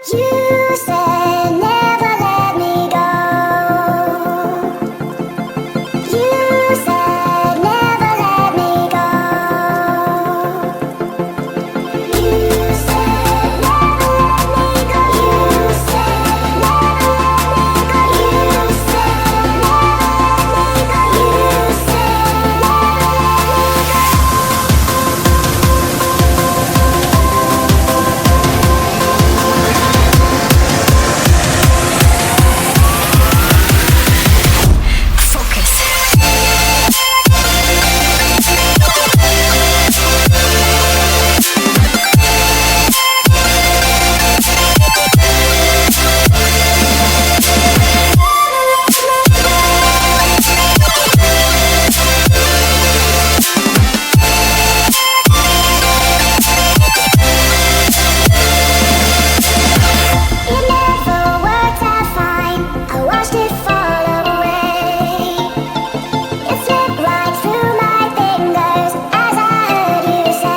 You said never let me go. You said never let me go. You said never let me go. You said never let me go. You said never let me go. You said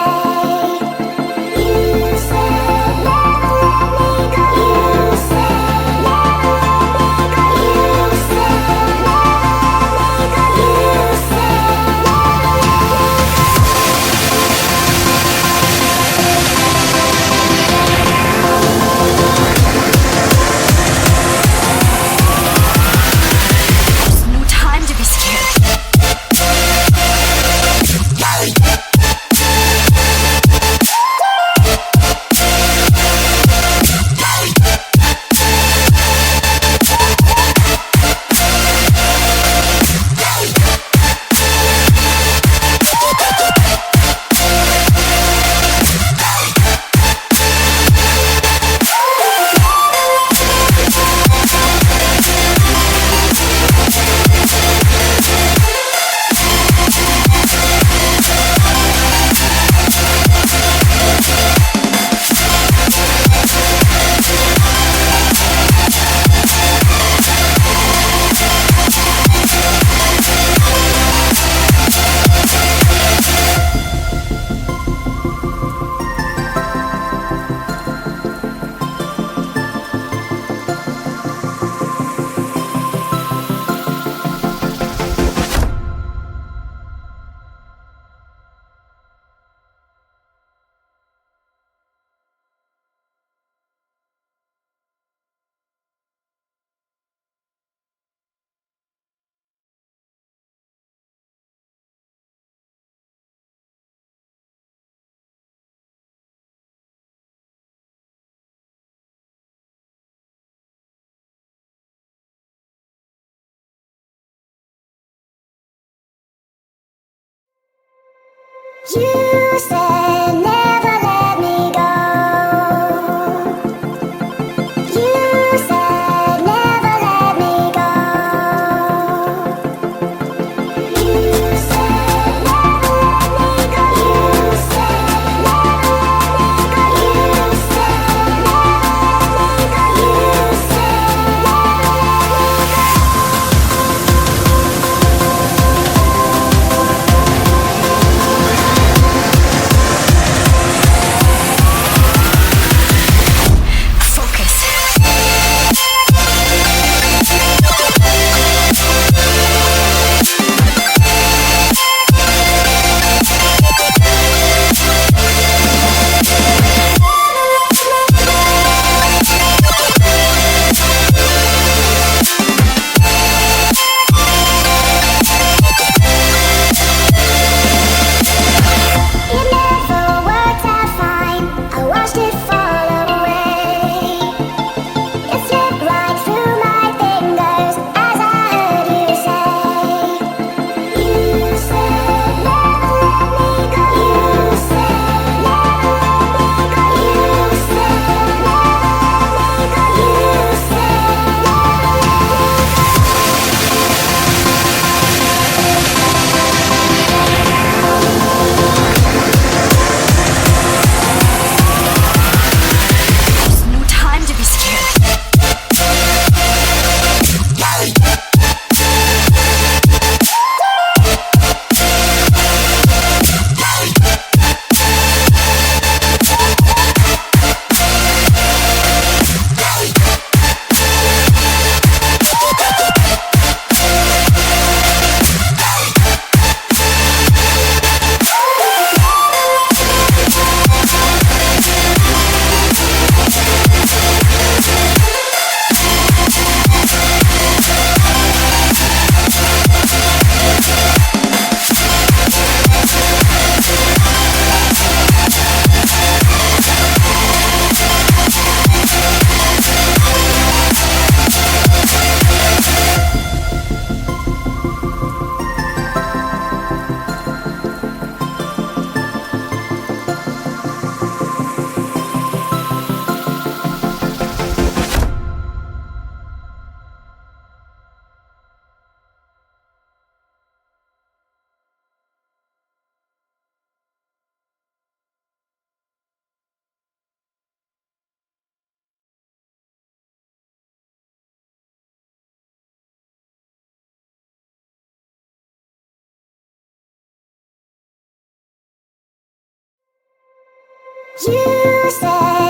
you said never let me go. You said never let me go. You said never let me go. You said never let me go. You said never let me go. You said never let me go. You say